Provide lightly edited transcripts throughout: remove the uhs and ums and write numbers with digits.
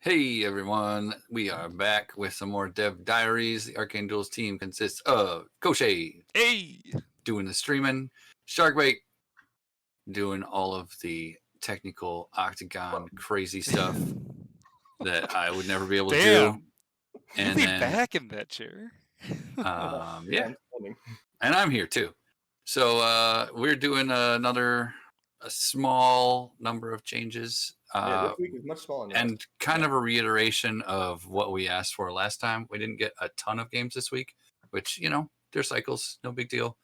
Hey everyone, we are back with some more Dev Diaries. The Arcane Duels team consists of Coshade, Hey! doing the streaming, Sharkbait, doing all of the technical octagon crazy stuff that I would never be able to do. And And really then, back in that chair. yeah, and I'm here too. So we're doing a small number of changes. This week is much smaller than And kind of a reiteration of what we asked for last time. We didn't get a ton of games this week, which, there's cycles, no big deal.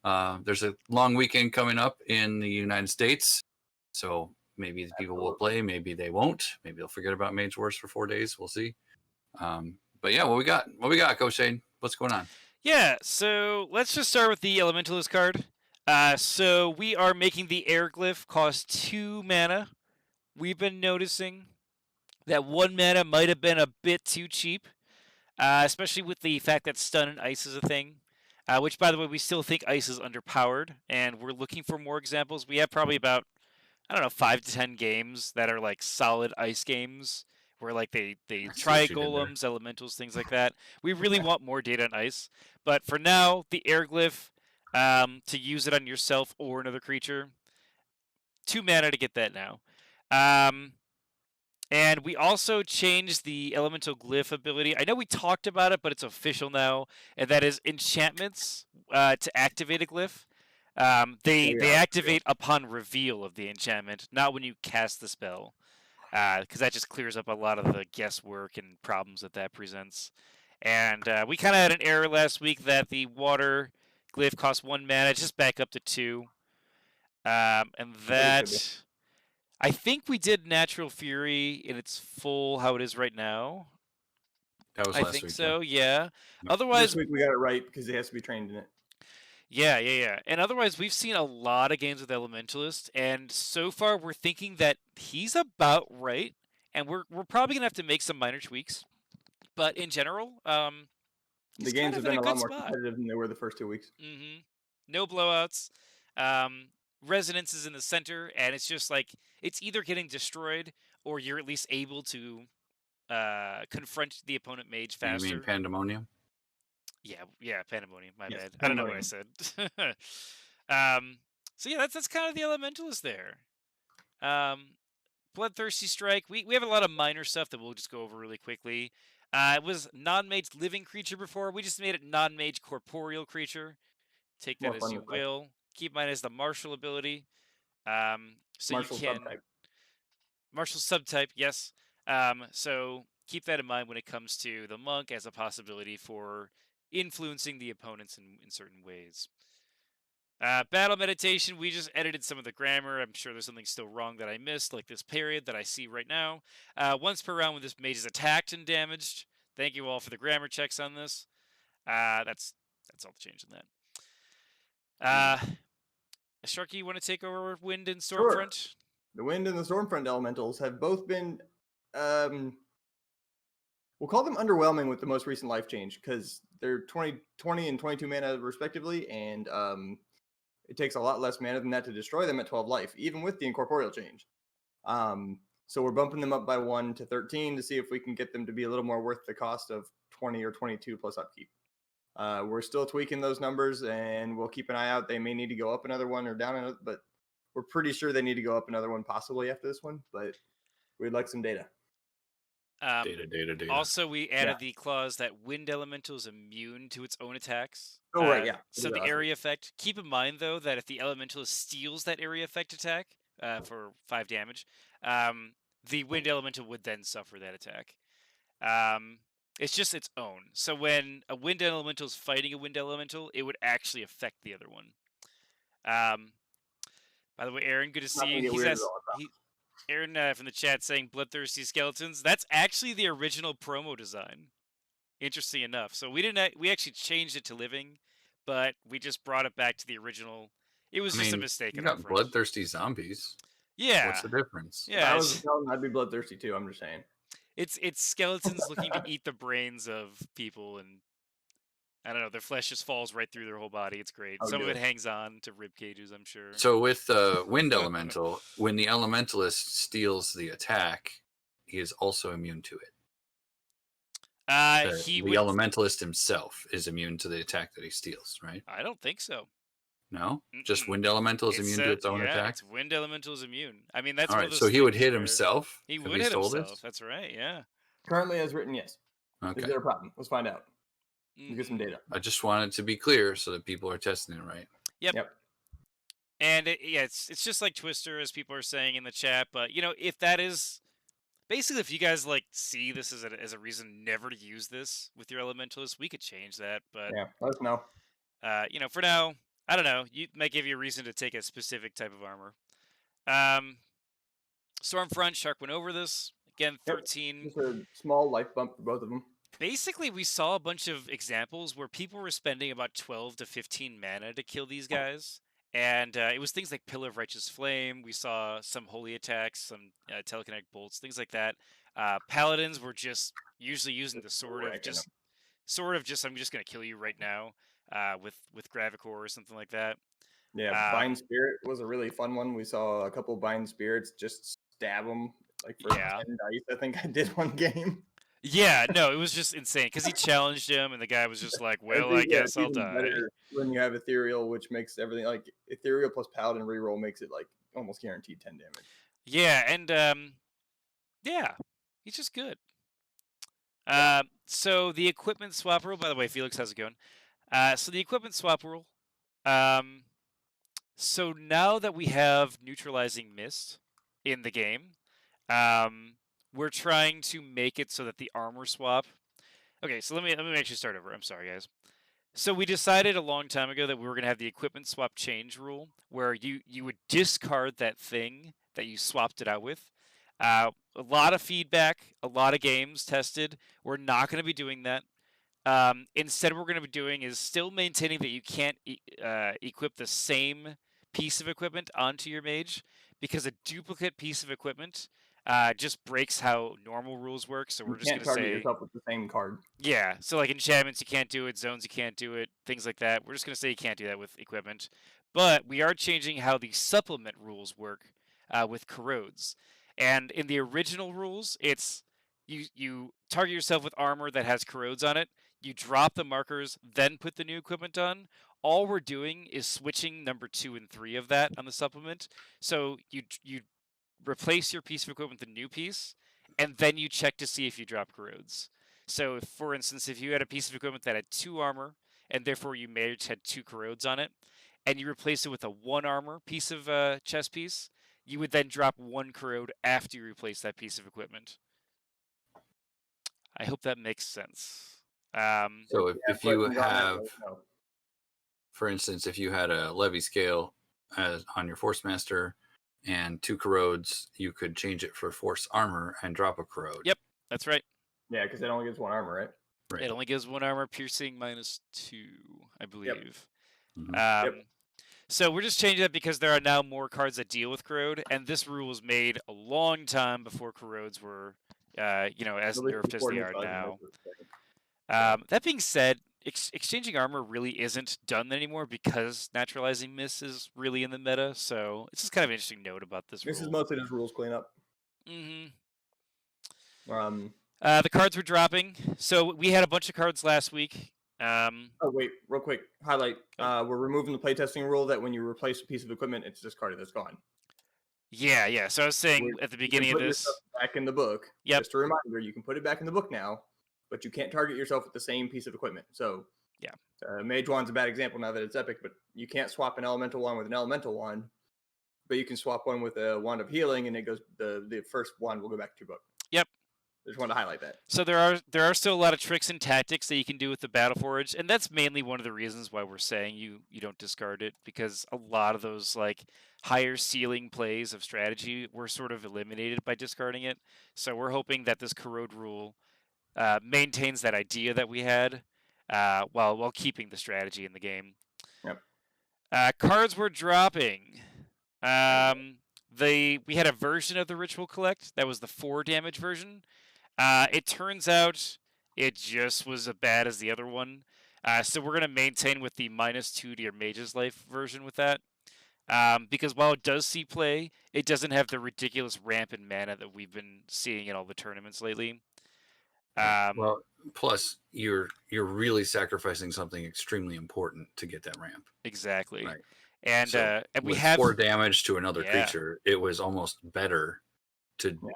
There's a long weekend coming up in the United States, so maybe the people will play, maybe they won't. Maybe they'll forget about Mage Wars for 4 days. We'll see. But yeah, what we got, Coshade? What's going on? Yeah, so let's just start with the Elementalist card. So we are making the air glyph cost 2 mana. We've been noticing that 1 mana might have been a bit too cheap, especially with the fact that stun and ice is a thing. Which, by the way, we still think ice is underpowered, and we're looking for more examples. We have probably about, 5 to 10 games that are like solid ice games, where like they try golems, elementals, things like that. We really want more data on ice, but for now, the air glyph, to use it on yourself or another creature, 2 mana to get that now. And we also changed the elemental glyph ability. I know we talked about it, but it's official now, and that is enchantments to activate a glyph. They activate upon reveal of the enchantment, not when you cast the spell, because that just clears up a lot of the guesswork and problems that presents. And we kind of had an error last week that the water glyph costs 1 mana, just back up to 2. And that, I think we did Natural Fury in its full how it is right now. That was last week. So, yeah. Otherwise, this week we got it right because it has to be trained in it. Yeah. And otherwise, we've seen a lot of games with Elementalist, and so far we're thinking that he's about right, and we're probably gonna have to make some minor tweaks. But in general, the games have been a lot more competitive than they were the first 2 weeks. Mm-hmm. No blowouts. Resonance is in the center, and it's just like it's either getting destroyed or you're at least able to confront the opponent mage faster. You mean Pandemonium? Yeah, Pandemonium. My bad. I don't know what I said. So yeah, that's kind of the Elementalist there. Bloodthirsty Strike. We have a lot of minor stuff that we'll just go over really quickly. It was non-mage living creature before. We just made it non-mage corporeal creature. Take that as you will. Keep in mind as the martial ability. So martial you can subtype. Martial subtype, yes. So keep that in mind when it comes to the monk as a possibility for influencing the opponents in certain ways. Battle meditation, we just edited some of the grammar. I'm sure there's something still wrong that I missed, like this period that I see right now. Once per round when this mage is attacked and damaged. Thank you all for the grammar checks on this. That's all the change in that. Sharky, you want to take over Wind and Stormfront? Sure. The Wind and the Stormfront elementals have both been, we'll call them underwhelming with the most recent life change because they're 20 and 22 mana respectively, and it takes a lot less mana than that to destroy them at 12 life, even with the incorporeal change. So we're bumping them up by 1 to 13 to see if we can get them to be a little more worth the cost of 20 or 22 plus upkeep. We're still tweaking those numbers, and we'll keep an eye out. They may need to go up another one or down another, but we're pretty sure they need to go up another one possibly after this one, but we'd like some data. Data. Also, we added the clause that Wind Elemental is immune to its own attacks. Oh, right, yeah. So the area effect. Keep in mind, though, that if the Elementalist steals that area effect attack for 5 damage, the Wind Elemental would then suffer that attack. It's just its own. So when a Wind Elemental is fighting a Wind Elemental, it would actually affect the other one. By the way, Aaron, good to see you. Aaron from the chat saying Bloodthirsty Skeletons. That's actually the original promo design. Interesting enough. So we actually changed it to living, but we just brought it back to the original. It was just a mistake. You got bloodthirsty zombies. Yeah. What's the difference? Yeah. I'd be bloodthirsty too. I'm just saying. It's skeletons looking to eat the brains of people, and I don't know, their flesh just falls right through their whole body. It's great. Some of it hangs on to rib cages, I'm sure. So with Wind Elemental, when the Elementalist steals the attack, he is also immune to it. He The would. Elementalist himself is immune to the attack that he steals, right? I don't think so. No? Just Mm-mm. Wind Elemental is immune to its own attack? It's Wind Elemental is immune. I mean, that's All one right, of those so he would things hit where himself He if would he hit stole himself. this? That's right. Yeah. Currently, as written, yes. Is Okay. there a problem? Let's find out. We'll get some Mhm. data. I just wanted to be clear so that people are testing it right. Yep. And it's just like Twister, as people are saying in the chat. But if that is basically, if you guys see this as a reason never to use this with your Elementalist, we could change that. But Yeah, let us know. for now, I don't know. You might give you a reason to take a specific type of armor. Stormfront, Shark went over this again. 13. Just a small life bump for both of them. Basically, we saw a bunch of examples where people were spending about 12 to 15 mana to kill these guys. And it was things like Pillar of Righteous Flame. We saw some holy attacks, some telekinetic bolts, things like that. Paladins were just usually using the sword of just I'm just going to kill you right now with Gravicore or something like that. Yeah, Bind Spirit was a really fun one. We saw a couple Bind Spirits just stab them like for 10 dice. I think I did one game. Yeah, no, it was just insane because he challenged him, and the guy was just like, "Well, I guess I'll die." Better when you have Ethereal, which makes everything like Ethereal plus Paladin reroll makes it like almost guaranteed 10 damage. Yeah, and yeah, he's just good. So the equipment swap rule. By the way, Felix, how's it going? So the equipment swap rule. So now that we have neutralizing mist in the game, we're trying to make it so that the armor swap. Okay, so let me actually start over. I'm sorry, guys. So we decided a long time ago that we were going to have the equipment swap change rule, where you would discard that thing that you swapped it out with. A lot of feedback, a lot of games tested. We're not going to be doing that. Instead, what we're going to be doing is still maintaining that you can't equip the same piece of equipment onto your mage, because a duplicate piece of equipment just breaks how normal rules work. So we're just going to target say yourself with the same card. Yeah, so like enchantments you can't do it, zones you can't do it, things like that. We're just going to say you can't do that with equipment. But we are changing how the supplement rules work with corrodes. And in the original rules, it's you target yourself with armor that has corrodes on it. You drop the markers, then put the new equipment on. All we're doing is switching number 2 and 3 of that on the supplement. So you replace your piece of equipment with a new piece, and then you check to see if you drop corrodes. So, for instance, if you had a piece of equipment that had 2 armor, and therefore you may have had 2 corrodes on it, and you replace it with a 1 armor piece of chest piece, you would then drop 1 corrode after you replace that piece of equipment. I hope that makes sense. So if you have, for instance, if you had a levy scale on your Force Master and 2 corrodes, you could change it for Force Armor and drop a corrode. Yep, that's right. Yeah, because it only gives 1 armor, right? It only gives 1 armor, piercing -2, I believe. Yep. So we're just changing that because there are now more cards that deal with corrode, and this rule was made a long time before corrodes were, as nerfed as they are now. That being said, exchanging armor really isn't done anymore because naturalizing miss is really in the meta. So it's just kind of an interesting note about this rule. This is mostly just rules cleanup. Mm-hmm. The cards were dropping. So we had a bunch of cards last week. Oh, wait, real quick. Highlight. We're removing the playtesting rule that when you replace a piece of equipment, it's discarded. That's gone. Yeah. So I was saying at the beginning of this. Back in the book. Yep. Just a reminder, you can put it back in the book now, but you can't target yourself with the same piece of equipment. So, yeah. Mage Wand's a bad example now that it's epic, but you can't swap an elemental wand with an elemental wand, but you can swap one with a wand of healing, and it goes the first wand will go back to your book. Yep. I just wanted to highlight that. So there are still a lot of tricks and tactics that you can do with the Battle Forge, and that's mainly one of the reasons why we're saying you don't discard it, because a lot of those like higher ceiling plays of strategy were sort of eliminated by discarding it. So we're hoping that this corrode rule maintains that idea that we had while keeping the strategy in the game. Yep. Cards were dropping. We had a version of the Ritual Collect that was the 4 damage version. It turns out it just was as bad as the other one. So we're going to maintain with the -2 to your Mage's Life version with that. Because while it does see play, it doesn't have the ridiculous ramp in mana that we've been seeing in all the tournaments lately. Well, plus you're really sacrificing something extremely important to get that ramp. Exactly. Right. And So and we with have 4 damage to another Yeah. creature, it was almost better to Yeah.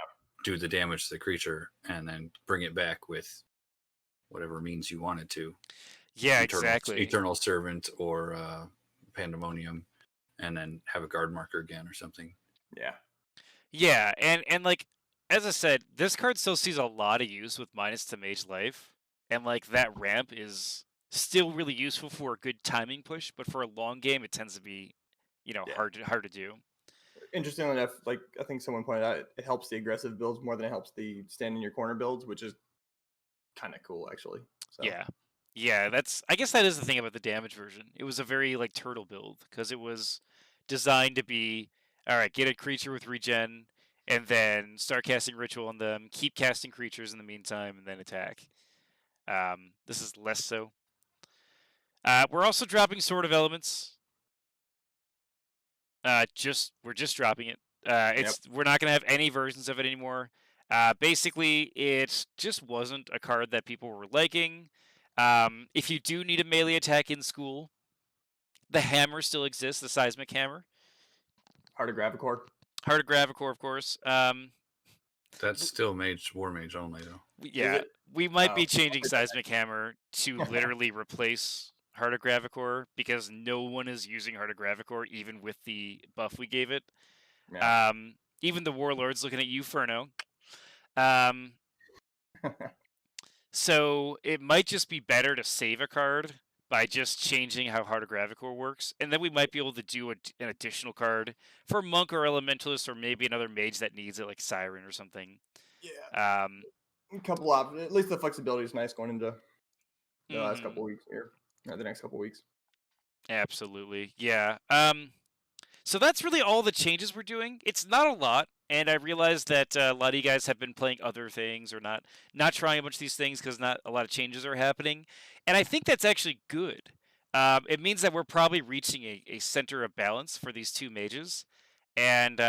do the damage to the creature and then bring it back with whatever means you wanted to. Yeah, exactly. Eternal Servant or Pandemonium, and then have a guard marker again or something. Yeah. Yeah, and like as I said, this card still sees a lot of use with minus to mage life, and like that ramp is still really useful for a good timing push, but for a long game, it tends to be, Yeah. hard to do. Interestingly enough, like I think someone pointed out, it helps the aggressive builds more than it helps the stand in your corner builds, which is kind of cool actually. So Yeah, I guess that is the thing about the damage version. It was a very like turtle build because it was designed to be all right. Get a creature with regen, and then start casting ritual on them. Keep casting creatures in the meantime, and then attack. This is less so. We're also dropping Sword of Elements. We're just dropping it. We're not gonna have any versions of it anymore. Basically, it just wasn't a card that people were liking. If you do need a melee attack in school, the hammer still exists, the Seismic Hammer. Heart of Gravicore. Heart of Gravicore, of course. That's still War Mage only, though. Yeah, we might be Oh, changing Seismic Hammer to literally replace Heart of Gravicore because no one is using Heart of Gravicore, even with the buff we gave it. Yeah. Even the Warlord's looking at you, Furno. So it might just be better to save a card by just changing how Heart of Gravicore works, and then we might be able to do an additional card for Monk or Elementalist, or maybe another mage that needs it, like Siren or something. Yeah. A couple options. At least the flexibility is nice going into the last couple weeks here, or the next couple weeks. Absolutely, yeah. So that's really all the changes we're doing. It's not a lot, and I realize that a lot of you guys have been playing other things or not trying a bunch of these things because not a lot of changes are happening, and I think that's actually good. It means that we're probably reaching a center of balance for these two mages, and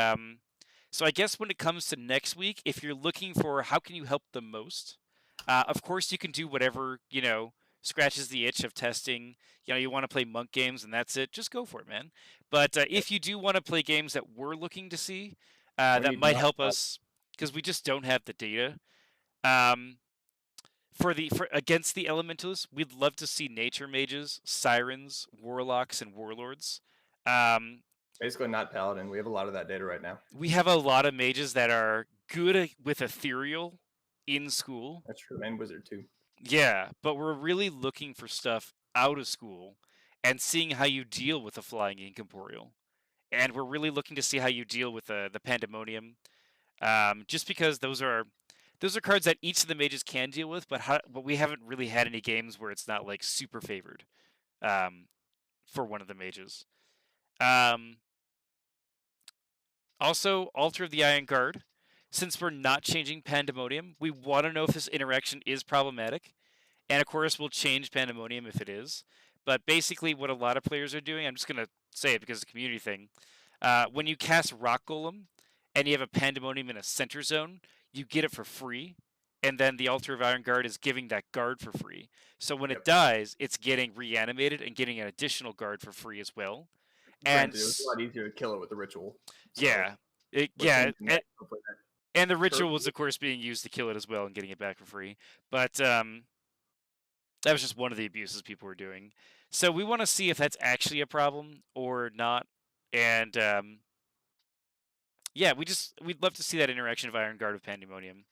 so I guess when it comes to next week, if you're looking for how can you help the most, of course you can do whatever scratches the itch of testing. You want to play monk games and that's it. Just go for it, man. But if you do want to play games that we're looking to see, that might help us because we just don't have the data. For against the elementalists, we'd love to see nature mages, sirens, warlocks, and warlords. Basically, not paladin. We have a lot of that data right now. We have a lot of mages that are good with ethereal in school. That's true, and wizard too. Yeah, but we're really looking for stuff out of school and seeing how you deal with the flying incorporeal. And we're really looking to see how you deal with the pandemonium. Just because those are cards that each of the mages can deal with, but we haven't really had any games where it's not like super favored for one of the mages. Also, Altar of the Iron Guard. Since we're not changing Pandemonium, we want to know if this interaction is problematic. And of course, we'll change Pandemonium if it is. But basically, what a lot of players are doing, I'm just going to say it because it's a community thing. When you cast Rock Golem and you have a Pandemonium in a center zone, you get it for free. And then the Altar of Iron Guard is giving that guard for free. So when it dies, it's getting reanimated and getting an additional guard for free as well. And it was a lot easier to kill it with the ritual. So and the ritual was, of course, being used to kill it as well and getting it back for free. But that was just one of the abuses people were doing. So we want to see if that's actually a problem or not. And we'd love to see that interaction of Iron Guard with Pandemonium.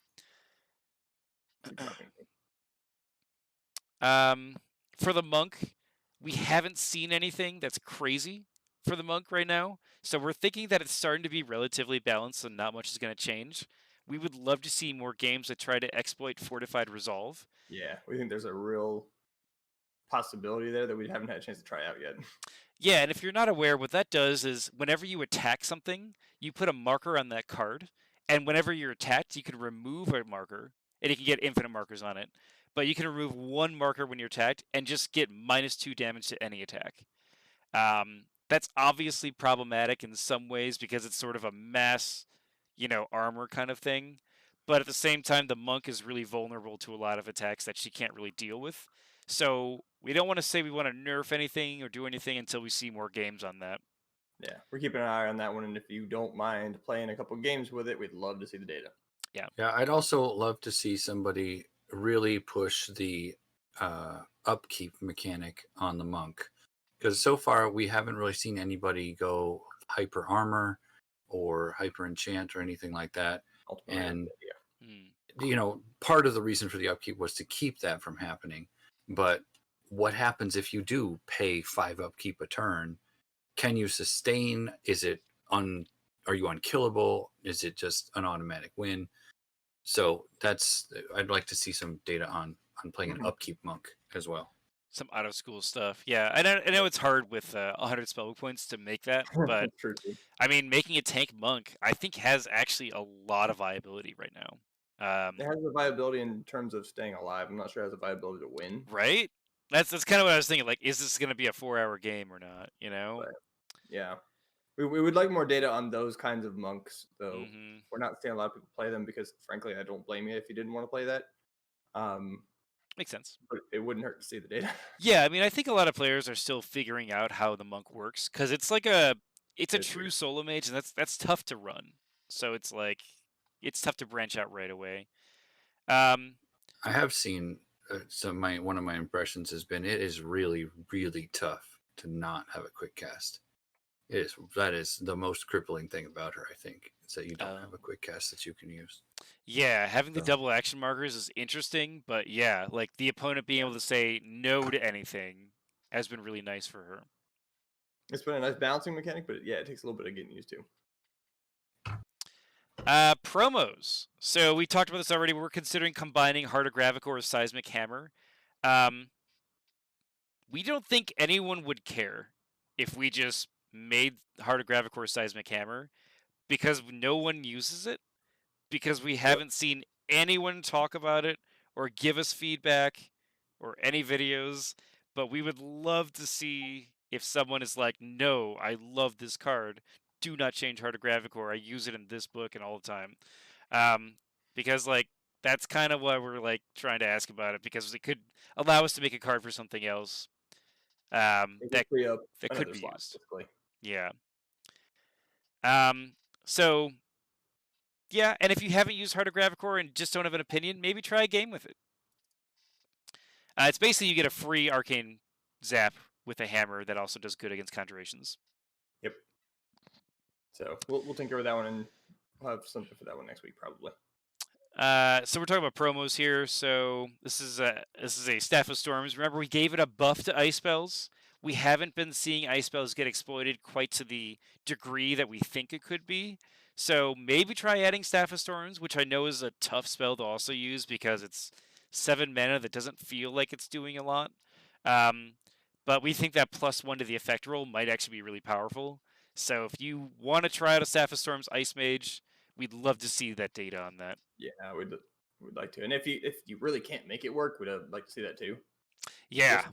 For the monk, we haven't seen anything that's crazy for the monk right now. So we're thinking that it's starting to be relatively balanced and not much is going to change. We would love to see more games that try to exploit Fortified Resolve. Yeah, we think there's a real possibility there that we haven't had a chance to try out yet. Yeah, and if you're not aware, what that does is whenever you attack something, you put a marker on that card, and whenever you're attacked, you can remove a marker, and you can get infinite markers on it. But you can remove one marker when you're attacked and just get -2 damage to any attack. That's obviously problematic in some ways because it's sort of a mass, armor kind of thing. But at the same time, the monk is really vulnerable to a lot of attacks that she can't really deal with. So we don't want to say we want to nerf anything or do anything until we see more games on that. Yeah, we're keeping an eye on that one, and if you don't mind playing a couple games with it, we'd love to see the data. Yeah, I'd also love to see somebody really push the upkeep mechanic on the monk, because so far we haven't really seen anybody go hyper armor or hyper enchant or anything like that. Ultimately, And Hmm. part of the reason for the upkeep was to keep that from happening. But what happens if you do pay 5 upkeep a turn? Can you sustain? Are you unkillable? Is it just an automatic win? So I'd like to see some data on playing an upkeep monk as well. Some out of school stuff. Yeah, I know it's hard with 100 spellbook points to make that, but True, too. I mean, making a tank monk, I think has actually a lot of viability right now. It has the viability in terms of staying alive. I'm not sure it has the viability to win. Right? That's kind of what I was thinking. Like, is this going to be a 4-hour game or not? But yeah, we would like more data on those kinds of monks, though. Mm-hmm. We're not seeing a lot of people play them because, frankly, I don't blame you if you didn't want to play that. Makes sense. But it wouldn't hurt to see the data. Yeah, I mean, I think a lot of players are still figuring out how the monk works because it's like it's a That's true weird. solo mage, and that's tough to run. So it's like it's tough to branch out right away. I have seen one of my impressions has been it is really, really tough to not have a quick cast. That is the most crippling thing about her, I think, is that you don't have a quick cast that you can use. Yeah, having the So. double action markers is interesting, but yeah, like the opponent being able to say no to anything has been really nice for her. It's been a nice balancing mechanic, but yeah, it takes a little bit of getting used to. Promos. So we talked about this already. We're considering combining Heart of Gravicore or Seismic Hammer. We don't think anyone would care if we just made Heart of Gravicore Seismic Hammer because no one uses it, because we haven't seen anyone talk about it or give us feedback or any videos. But we would love to see if someone is like, no, I love this card. Do not change Heart of Gravicore. I use it in this book and all the time. Because like that's kind of why we're like trying to ask about it, because it could allow us to make a card for something else that free up could another be slot, used. basically. Yeah. So yeah, and if you haven't used Heart of Gravicore and just don't have an opinion, maybe try a game with it. It's basically you get a free Arcane zap with a hammer that also does good against conjurations. Yep. So we'll tinker with that one, and we'll have something for that one next week, probably. So we're talking about promos here. So this is a Staff of Storms. Remember, we gave it a buff to ice spells. We haven't been seeing ice spells get exploited quite to the degree that we think it could be. So maybe try adding Staff of Storms, which I know is a tough spell to also use because it's 7 mana that doesn't feel like it's doing a lot. But we think that +1 to the effect roll might actually be really powerful. So if you want to try out a Staff of Storms Ice Mage, we'd love to see that data on that. Yeah, we'd like to. And if you really can't make it work, we'd like to see that too. Yeah.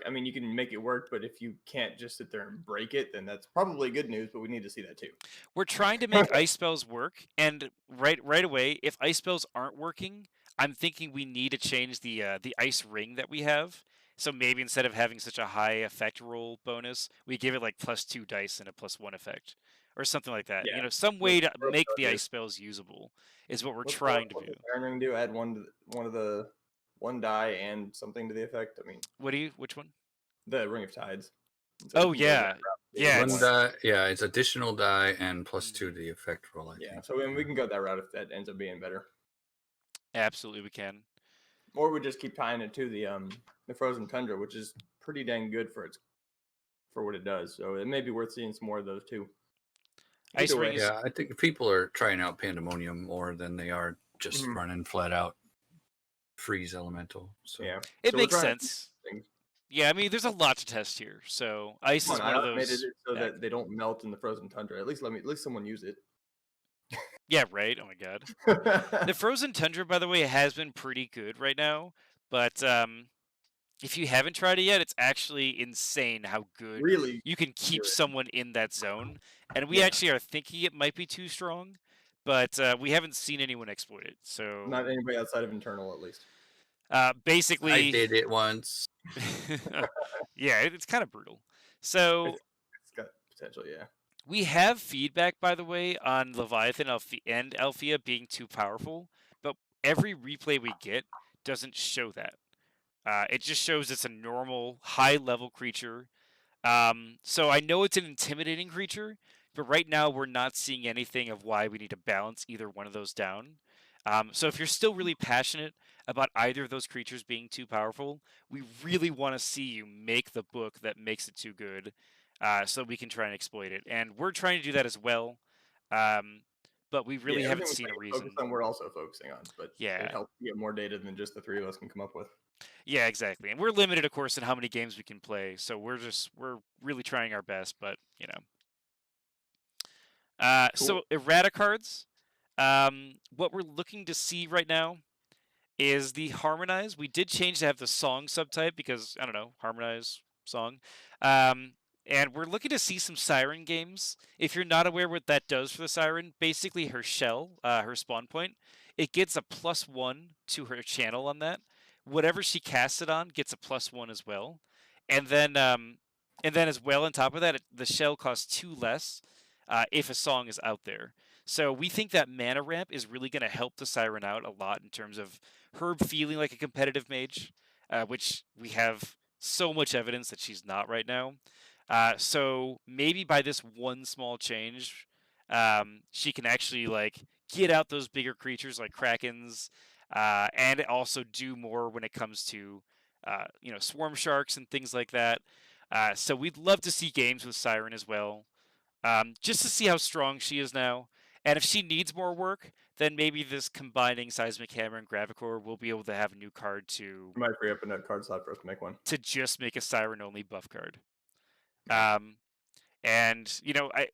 I mean, you can make it work, but if you can't just sit there and break it, then that's probably good news. But we need to see that too. We're trying to make ice spells work, and right away, if ice spells aren't working, I'm thinking we need to change the ice ring that we have. So maybe instead of having such a high effect roll bonus, we give it like +2 dice and a +1 effect, or something like that. Yeah. Some way to make the ice spells usable is what we're trying to do. What does Iron Ring do? Add one of the 1 die and something to the effect. I mean, Which one? The Ring of Tides. Oh yeah, yeah. One die, yeah, it's additional die and +2 to the effect roll. I think. So we can go that route if that ends up being better. Absolutely, we can. Or we just keep tying it to the Frozen Tundra, which is pretty dang good for what it does. So it may be worth seeing some more of those too. Ice Ring. Yeah, I think people are trying out Pandemonium more than they are just running flat out freeze elemental. So yeah, it makes sense. Yeah, I mean, there's a lot to test here. So ice is one of those. It so that they don't melt in the Frozen Tundra. At least someone use it. Yeah, right. Oh my god. The Frozen Tundra, by the way, has been pretty good right now, but If you haven't tried it yet, it's actually insane how good Really you can keep good. someone in that zone. And we Yeah. actually are thinking it might be too strong, but we haven't seen anyone exploit it. So Not anybody outside of internal, at least. basically, I did it once. yeah, it's kind of brutal. So It's got potential, yeah. we have feedback, by the way, on Leviathan and Althea being too powerful, but every replay we get doesn't show that. It just shows it's a normal, high-level creature. So I know it's an intimidating creature, but right now we're not seeing anything of why we need to balance either one of those down. So if you're still really passionate about either of those creatures being too powerful, we really want to see you make the book that makes it too good, so we can try and exploit it. And we're trying to do that as well, but we really haven't seen a reason. Focus on, we're also focusing on, but Yeah. it helps to get more data than just the three of us can come up with. Yeah, exactly. And we're limited, of course, in how many games we can play. So we're really trying our best, but you know. Cool. So errata cards. What we're looking to see right now is the harmonize. We did change to have the song subtype because I don't know, harmonize song. And we're looking to see some siren games. If you're not aware what that does for the siren, basically her shell, her spawn point, it gets a +1 to her channel on that. Whatever she casts it on gets a +1 as well. And then as well on top of that, the shell costs 2 less if a song is out there. So we think that mana ramp is really going to help the siren out a lot in terms of her feeling like a competitive mage, which we have so much evidence that she's not right now. So maybe by this one small change, she can actually like get out those bigger creatures like krakens, and also do more when it comes to swarm sharks and things like that. So we'd love to see games with Siren as well, just to see how strong she is now. And if she needs more work, then maybe this combining Seismic Hammer and Gravicore will be able to have a new card to You might free up a card slot for us to make one. to just make a Siren only buff card. Yeah. And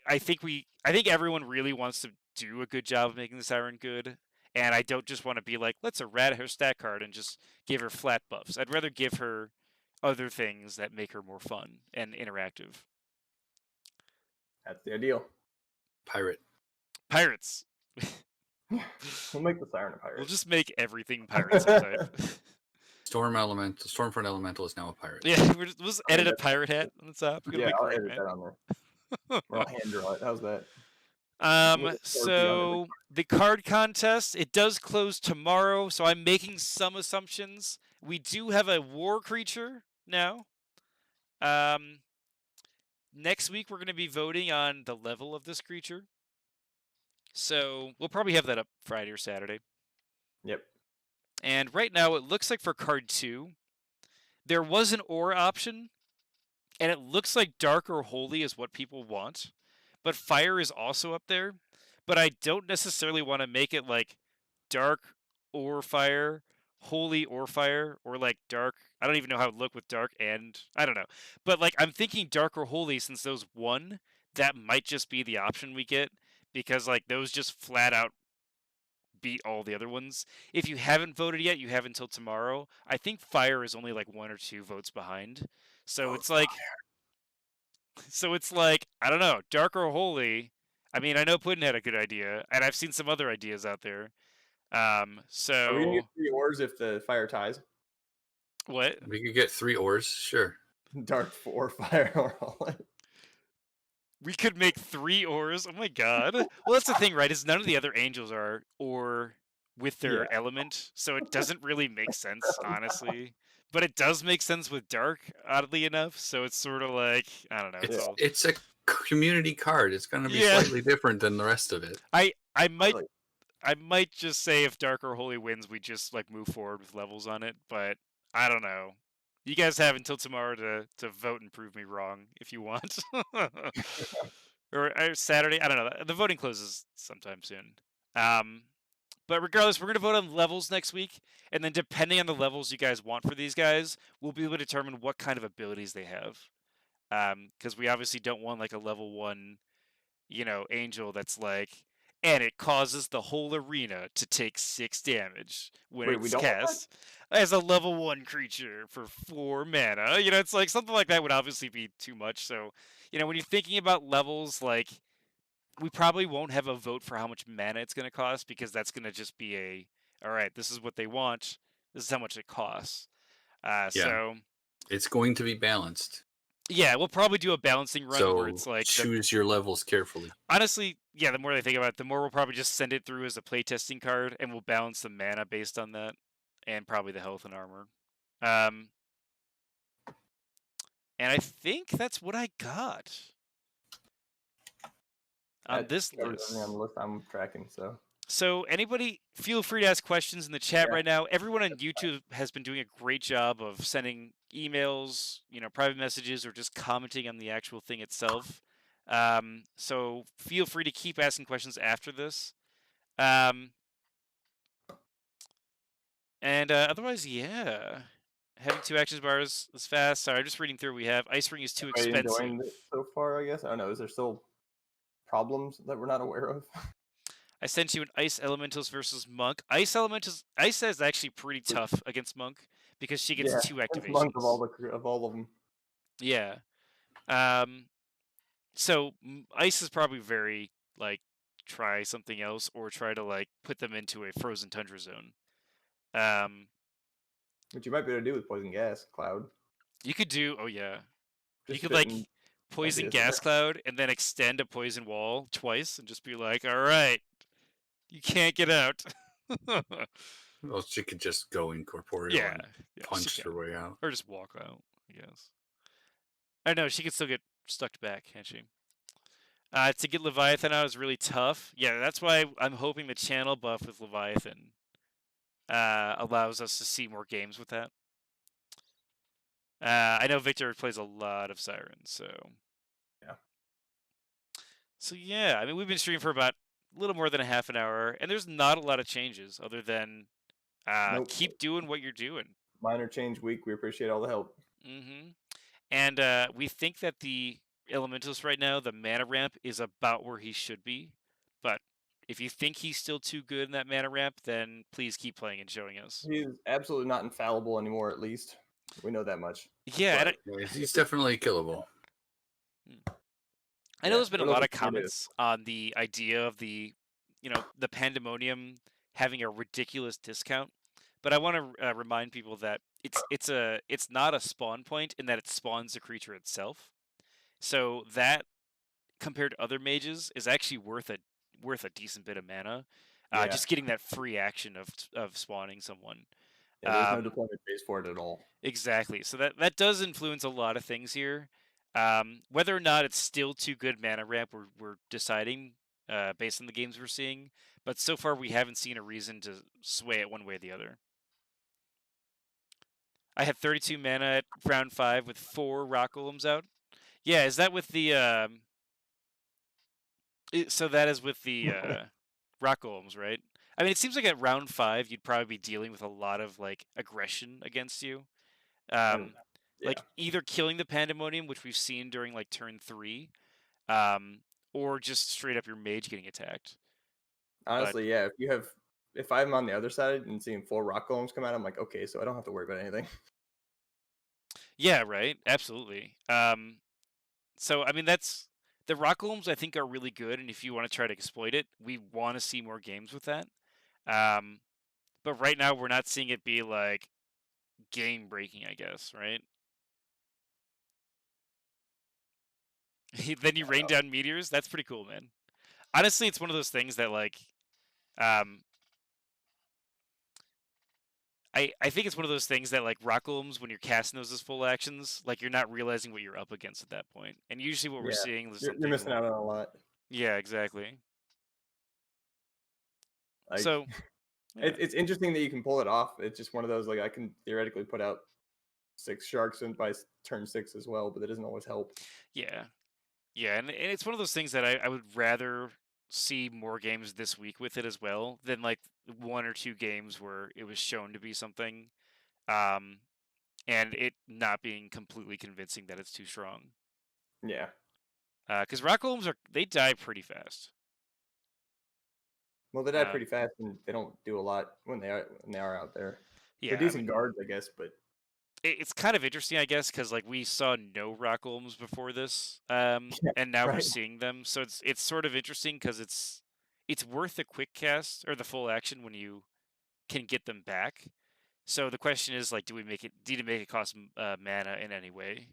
I think everyone really wants to do a good job of making the Siren good. And I don't just want to be like, let's errata her stat card and just give her flat buffs. I'd rather give her other things that make her more fun and interactive. That's the ideal. Pirates. We'll make the siren a pirate. We'll just make everything pirate subtype. Stormfront Elemental is now a pirate. Yeah, we'll just edit a pirate hat on the top. It'll Yeah, be I'll great, edit man. that on there. Or I'll hand draw it. How's that? So the card contest, it does close tomorrow, so I'm making some assumptions. We do have a war creature now. Next week we're going to be voting on the level of this creature. So we'll probably have that up Friday or Saturday. Yep. And right now it looks like for card 2, there was an ore option, and it looks like dark or holy is what people want. But fire is also up there. But I don't necessarily want to make it like dark or fire, holy or fire, or like dark. I don't even know how it would look with dark and I don't know. But like I'm thinking dark or holy, since those won, that might just be the option we get, because like those just flat out beat all the other ones. If you haven't voted yet, you have until tomorrow. I think fire is only like 1 or 2 votes behind. So it's like I don't know, dark or holy. I mean, I know Puddnhead had a good idea, and I've seen some other ideas out there. Are we gonna get 3 ores if the fire ties? What? We could get 3 ores, sure. Dark 4, fire, or holy. We could make 3 ores. Oh my god. Well, that's the thing, right? Is none of the other angels are ore with their element, so it doesn't really make sense, honestly. But it does make sense with dark, oddly enough. So it's sort of like I don't know. It's a community card. It's going to be slightly different than the rest of it. I might just say if dark or holy wins, we just like move forward with levels on it. But I don't know. You guys have until tomorrow to vote and prove me wrong if you want. or Saturday. I don't know. The voting closes sometime soon. But regardless, we're going to vote on levels next week. And then depending on the levels you guys want for these guys, we'll be able to determine what kind of abilities they have. Because we obviously don't want like a level 1, angel that's like and it causes the whole arena to take 6 damage when Wait, we it's don't want that? cast as a level 1 creature for 4 mana. You know, it's like something like that would obviously be too much. So, you know, when you're thinking about levels, like, we probably won't have a vote for how much mana it's going to cost, because that's going to just be all right, this is what they want, this is how much it costs. So it's going to be balanced. yeah, we'll probably do a balancing run where So it's like choose your levels carefully. honestly, yeah, the more I think about it, the more we'll probably just send it through as a playtesting card, and we'll balance the mana based on that, and probably the health and armor. And I think that's what I got on this covers list. everything on the list I'm tracking. So anybody, feel free to ask questions in the chat Yeah. right now. Everyone on YouTube has been doing a great job of sending emails, you know, private messages, or just commenting on the actual thing itself. So feel free to keep asking questions after this. And otherwise, yeah. Having 2 actions bars is fast. Sorry, I'm just reading through what we have. Ice Ring is too Are you expensive. enjoying it so far? I guess I don't know. Is there still problems that we're not aware of? I sent you an Ice Elementalist versus Monk. Ice is actually pretty tough against Monk because she gets 2 it's activations. Monk of all of them. Yeah. So Ice is probably very like try something else, or try to like put them into a frozen tundra zone. Which you might be able to do with poison gas cloud. You could do. Oh yeah. You Just could like spitting poison ideas gas there. cloud and then extend a poison wall twice and just be like, all right, you can't get out. Well, she could just go incorporeal Yeah, and yeah, punch she her can. way out. Or just walk out, I guess. I know she can still get stuck back, can't she? To get Leviathan out is really tough. Yeah, that's why I'm hoping the channel buff with Leviathan allows us to see more games with that. I know Victor plays a lot of Sirens, so Yeah. So yeah, I mean, we've been streaming for about a little more than a half an hour, and there's not a lot of changes other than Nope. keep doing what you're doing. Minor change week. We appreciate all the help. And we think that the Elementalist right now, the mana ramp is about where he should be. But if you think he's still too good in that mana ramp, then please keep playing and showing us. He's absolutely not infallible anymore, at least. We know that much. Yeah, But he's definitely killable. I know there's been a what lot else of can we do? comments on the idea of the, you know, the Pandemonium having a ridiculous discount, but I want to remind people that it's not a spawn point in that it spawns the creature itself. So that, compared to other mages, is actually worth a decent bit of mana. Just getting that free action of spawning someone. Yeah, there's no deployment phase for it at all. Exactly. So that does influence a lot of things here. Whether or not it's still too good mana ramp, we're deciding based on the games we're seeing. But so far, we haven't seen a reason to sway it one way or the other. I had 32 mana at round 5 with 4 rock golems out. Yeah, is that with the so that is with the rock golems, right? I mean, it seems like at round 5 you'd probably be dealing with a lot of like aggression against you. Like either killing the Pandemonium, which we've seen during like turn 3, or just straight up your mage getting attacked. Honestly, yeah. If I'm on the other side and seeing 4 rock golems come out, I'm like, okay, so I don't have to worry about anything. Yeah, right. Absolutely. So I mean, that's the rock golems. I think are really good, and if you want to try to exploit it, we want to see more games with that. But right now we're not seeing it be like game breaking, I guess, right? Then you rain down meteors. That's pretty cool, man. Honestly, it's one of those things that like, I think it's one of those things that like rock golems, when you're casting those as full actions, like you're not realizing what you're up against at that point. And usually what we're seeing is something. You're missing out on a lot. Yeah, exactly. Like, so it's interesting that you can pull it off. It's just one of those, like, I can theoretically put out 6 sharks in by turn 6 as well, but that doesn't always help. Yeah, and it's one of those things that I would rather see more games this week with it as well than like 1 or 2 games where it was shown to be something, and it not being completely convincing that it's too strong. Yeah. Because rock golems they die pretty fast. Well, they die pretty fast, and they don't do a lot when they are out there. Yeah, They're decent guards, I guess, but it's kind of interesting, I guess, because like we saw no rock golems before this, and now we're right. seeing them. So it's sort of interesting because it's worth the quick cast or the full action when you can get them back. So the question is like, do you make it cost mana in any way?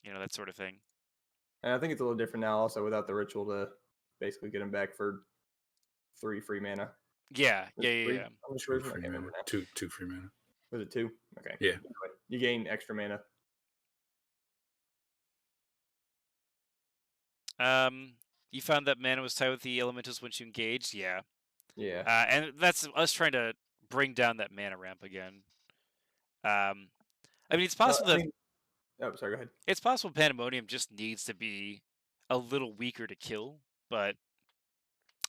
You know, that sort of thing. And I think it's a little different now, also without the ritual to basically get them back for 3 free mana. Yeah. How much Two free mana. Two free mana. Was it 2? Okay. Yeah. Anyway, you gain extra mana. You found that mana was tied with the elementals once you engaged. Yeah. Yeah. And that's us trying to bring down that mana ramp again. I mean, it's possible that. Oh, sorry. Go ahead. It's possible Pandemonium just needs to be a little weaker to kill, but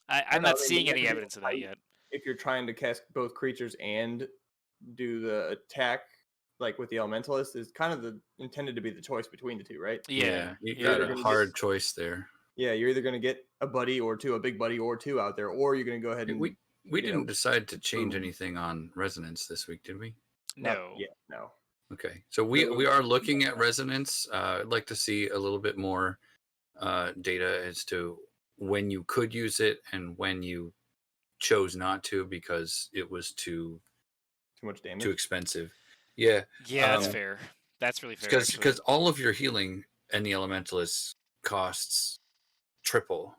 I'm not seeing any evidence of that yet. If you're trying to cast both creatures and do the attack, like with the Elementalist, is kind of intended to be the choice between the two, right? Yeah, you got a hard choice there. Yeah, you're either going to get a buddy or two, a big buddy or two out there, or you're going to go ahead and we didn't decide to change anything on resonance this week, did we? No. Yeah, no. Okay, so we are looking at resonance. I'd like to see a little bit more data as to when you could use it and when you chose not to because it was too much damage, too expensive. Yeah, that's fair. That's really fair. Because all of your healing and the Elementalist costs triple,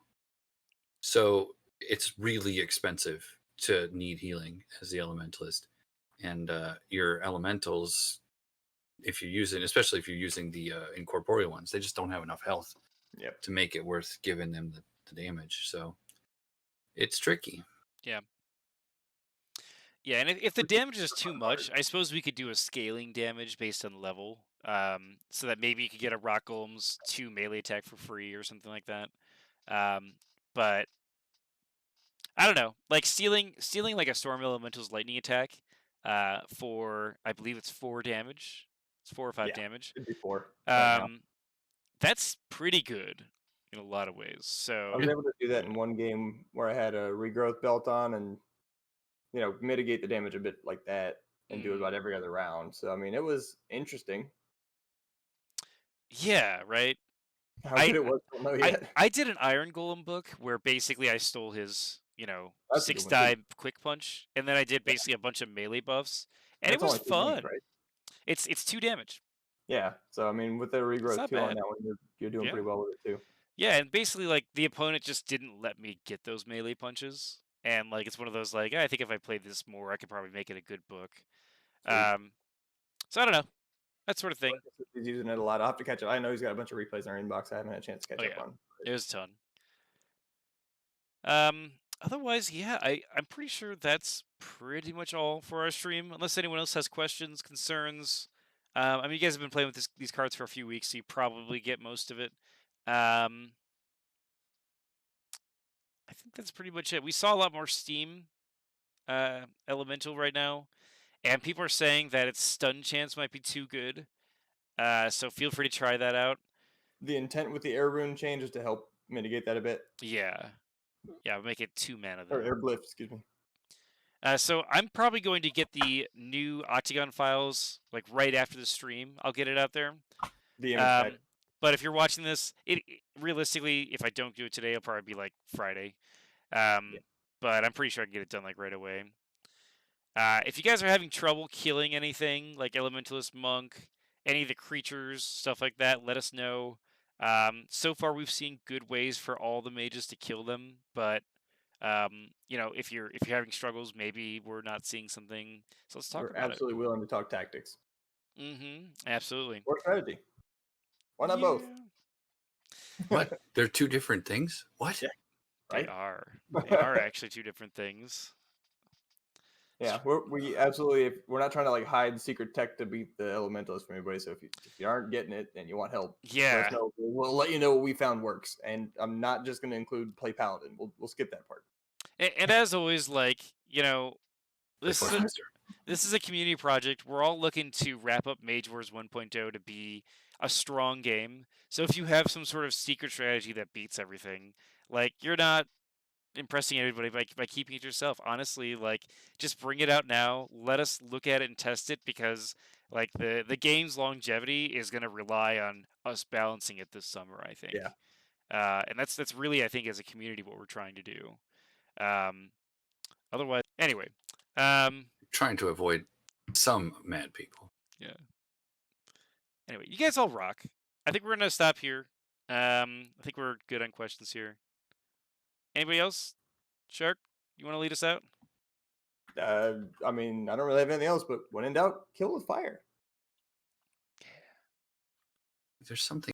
so it's really expensive to need healing as the Elementalist, and your elementals, if you use it, especially if you're using the incorporeal ones, they just don't have enough health to make it worth giving them the damage. So it's tricky. Yeah. Yeah, and if the damage is too much, I suppose we could do a scaling damage based on level, so that maybe you could get a Rock Golem's 2 melee attack for free or something like that. But I don't know, like stealing like a Storm Elemental's lightning attack for, I believe it's 4 damage. It's 4 or 5 damage. Could be 4. That's pretty good in a lot of ways. So I was able to do that in one game where I had a regrowth belt on and mitigate the damage a bit like that and do it about every other round. So I mean, it was interesting. Yeah, right. How good it was, I don't know yet. I did an Iron Golem book where basically I stole his, 6-die quick punch, and then I did basically a bunch of melee buffs, and it was fun. Damage, right? It's 2 damage. Yeah, so I mean, with the regrowth 2 on that one, you're doing pretty well with it too. Yeah, and basically, like, the opponent just didn't let me get those melee punches, and like it's one of those like, I think if I played this more, I could probably make it a good book. So I don't know, that sort of thing. He's using it a lot. I'll have to catch up. I know he's got a bunch of replays in our inbox I haven't had a chance to catch up on. There's a ton. Otherwise, yeah, I'm pretty sure that's pretty much all for our stream. Unless anyone else has questions, concerns. I mean, you guys have been playing with these cards for a few weeks, so you probably get most of it. I think that's pretty much it. We saw a lot more Steam Elemental right now, and people are saying that its stun chance might be too good. So feel free to try that out. The intent with the air rune change is to help mitigate that a bit. Yeah, make it 2 mana though. Or air glyph, excuse me. So I'm probably going to get the new Octagon files like right after the stream. I'll get it out there. But if you're watching this, realistically, if I don't do it today, it'll probably be like Friday. But I'm pretty sure I can get it done like right away. If you guys are having trouble killing anything like Elementalist, Monk, any of the creatures, stuff like that, let us know. So far, we've seen good ways for all the mages to kill them, but if you're having struggles, maybe we're not seeing something. So let's talk about it. We're absolutely willing to talk tactics. Absolutely. Or strategy. Why not both? What? They're 2 different things? What? Yeah, right? They are actually 2 different things. Yeah, we absolutely. If we're not trying to like hide secret tech to beat the Elementalist from anybody. So if you aren't getting it and you want help, let us know. We'll let you know what we found works. And I'm not just going to include play Paladin. We'll skip that part. And as always, like this is a community project. We're all looking to wrap up Mage Wars 1.0 to be a strong game. So if you have some sort of secret strategy that beats everything, like you're not impressing everybody by keeping it yourself. Honestly, like just bring it out now. Let us look at it and test it because like the game's longevity is going to rely on us balancing it this summer, I think. Yeah. And that's really, I think, as a community, what we're trying to do. Otherwise, anyway. Trying to avoid some mad people. Yeah. Anyway, you guys all rock. I think we're gonna stop here. I think we're good on questions here. Anybody else? Shark, you want to lead us out? I mean, I don't really have anything else, but when in doubt, kill with fire. There's something